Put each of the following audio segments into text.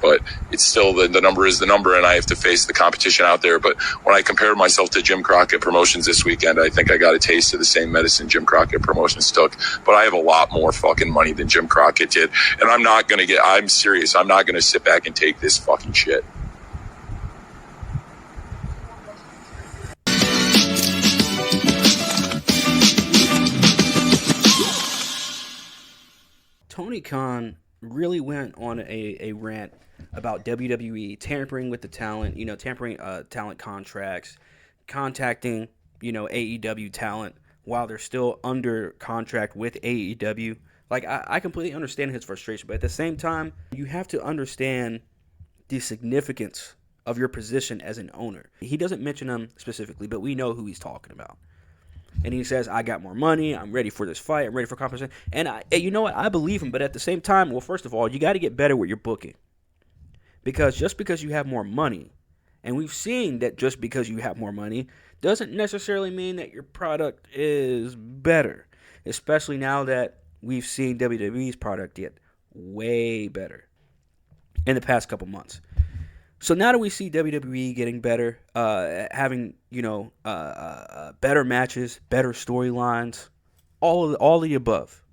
but it's still the number is the number, and I have to face the competition out there. But when I compare myself to Jim Crockett Promotions this weekend, I think I got a taste of the same medicine Jim Crockett Promotions took. But I have a lot more fucking money than Jim Crockett did, and I'm serious. I'm not gonna sit back and take this fucking shit. Tony Khan really went on a rant about WWE tampering with the talent, tampering talent contracts, contacting, AEW talent while they're still under contract with AEW. Like, I completely understand his frustration, but at the same time, you have to understand the significance of your position as an owner. He doesn't mention them specifically, but we know who he's talking about. And he says, I got more money, I'm ready for this fight, I'm ready for competition. And you know what? I believe him, but at the same time, well, first of all, you got to get better with your booking. Because just because you have more money, and we've seen that just because you have more money, doesn't necessarily mean that your product is better. Especially now that we've seen WWE's product get way better in the past couple months. So now that we see WWE getting better, having, better matches, better storylines, all of the above.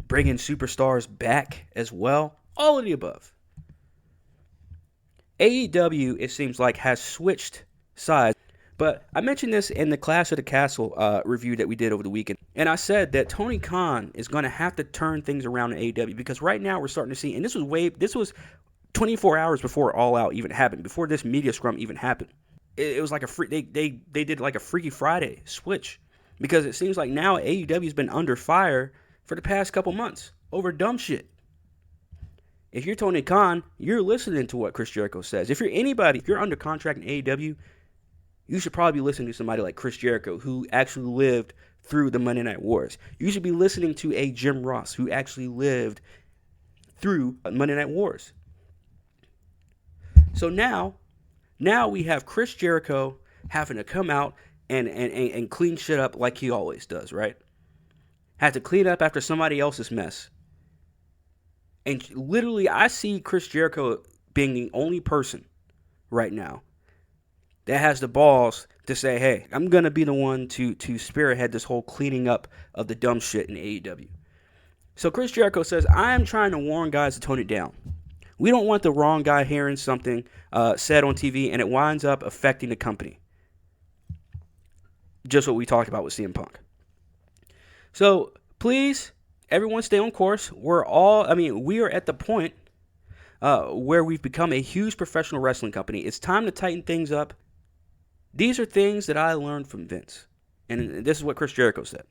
Bringing superstars back as well, all of the above. AEW, it seems like, has switched sides. But I mentioned this in the Clash of the Castle review that we did over the weekend. And I said that Tony Khan is going to have to turn things around in AEW. Because right now we're starting to see, and this was 24 hours before All Out even happened, before this media scrum even happened. It was like they did like a Freaky Friday switch, because it seems like now AEW's been under fire for the past couple months over dumb shit. If you're Tony Khan, you're listening to what Chris Jericho says. If you're under contract in AEW, you should probably be listening to somebody like Chris Jericho, who actually lived through the Monday Night Wars. You should be listening to a Jim Ross, who actually lived through Monday Night Wars. So now we have Chris Jericho having to come out and clean shit up like he always does, right? Had to clean up after somebody else's mess. And literally, I see Chris Jericho being the only person right now that has the balls to say, hey, I'm going to be the one to spearhead this whole cleaning up of the dumb shit in AEW. So Chris Jericho says, I'm trying to warn guys to tone it down. We don't want the wrong guy hearing something said on TV and it winds up affecting the company. Just what we talked about with CM Punk. So please, everyone stay on course. We are at the point where we've become a huge professional wrestling company. It's time to tighten things up. These are things that I learned from Vince. And this is what Chris Jericho said.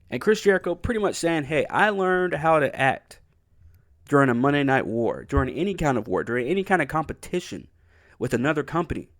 And Chris Jericho pretty much saying, hey, I learned how to act during a Monday Night War, during any kind of war, during any kind of competition with another company.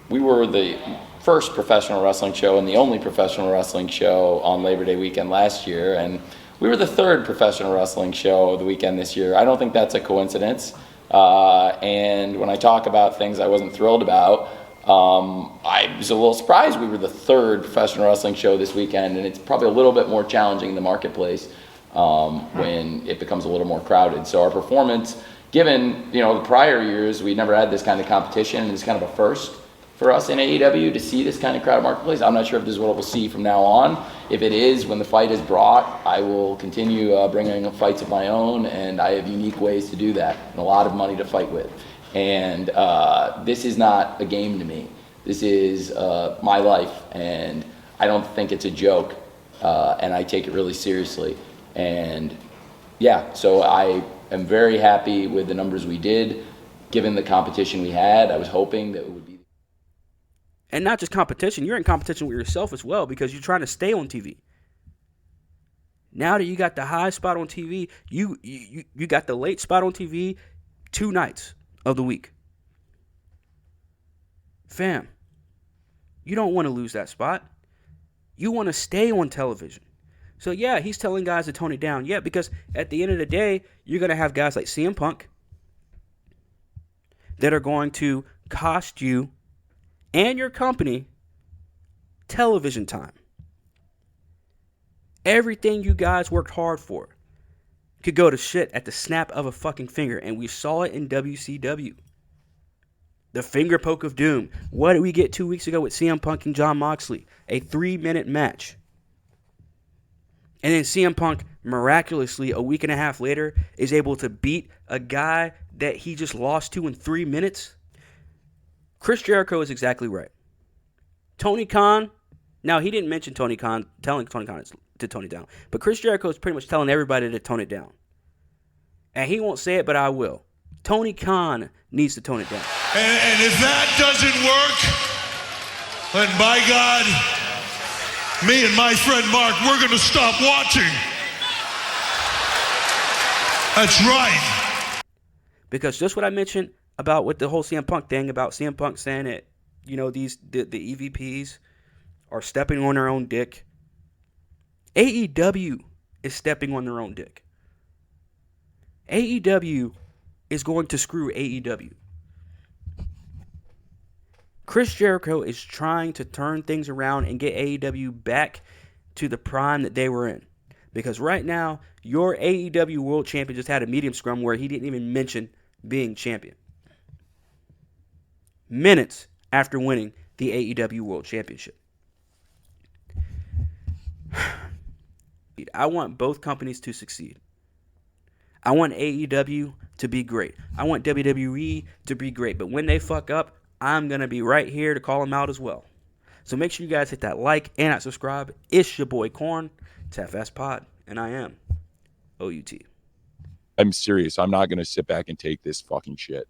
We were the first professional wrestling show and the only professional wrestling show on Labor Day weekend last year, and we were the third professional wrestling show of the weekend this year. I don't think that's a coincidence. And when I talk about things I wasn't thrilled about, I was a little surprised we were the third professional wrestling show this weekend, and it's probably a little bit more challenging in the marketplace when it becomes a little more crowded. So our performance, given the prior years, we never had this kind of competition, and it's kind of a first for us in AEW to see this kind of crowded marketplace. I'm not sure if this is what we'll see from now on. If it is, when the fight is brought, I will continue bringing fights of my own, and I have unique ways to do that and a lot of money to fight with. And this is not a game to me. This is my life, and I don't think it's a joke, and I take it really seriously. And yeah, so I am very happy with the numbers we did, given the competition we had. I was hoping that it would be. And not just competition, you're in competition with yourself as well, because you're trying to stay on TV. Now that you got the high spot on TV, you got the late spot on TV 2 nights of the week. Fam, you don't want to lose that spot. You want to stay on television. So yeah, he's telling guys to tone it down. Yeah, because at the end of the day, you're going to have guys like CM Punk that are going to cost you and your company television time. Everything you guys worked hard for. could go to shit at the snap of a fucking finger, and we saw it in WCW. The finger poke of doom. What did we get 2 weeks ago with CM Punk and Jon Moxley? A 3-minute match. And then CM Punk, miraculously, a week and a half later, is able to beat a guy that he just lost to in 3 minutes. Chris Jericho is exactly right. Tony Khan, now he didn't mention Tony Khan, telling Tony Khan to tone it down. But Chris Jericho is pretty much telling everybody to tone it down. And he won't say it, but I will. Tony Khan needs to tone it down. And if that doesn't work, then by God, me and my friend Mark, we're going to stop watching. That's right. Because just what I mentioned about with the whole CM Punk thing, about CM Punk saying that, you know, the EVPs are stepping on their own dick. AEW is stepping on their own dick. AEW is going to screw AEW. Chris Jericho is trying to turn things around and get AEW back to the prime that they were in. Because right now, your AEW World Champion just had a medium scrum where he didn't even mention being champion. Minutes after winning the AEW World Championship. I want both companies to succeed. I want AEW to be great. I want WWE to be great. But when they fuck up, I'm going to be right here to call them out as well. So make sure you guys hit that like and that subscribe. It's your boy Korn. It's FS Pod. And I am OUT. I'm serious. I'm not going to sit back and take this fucking shit.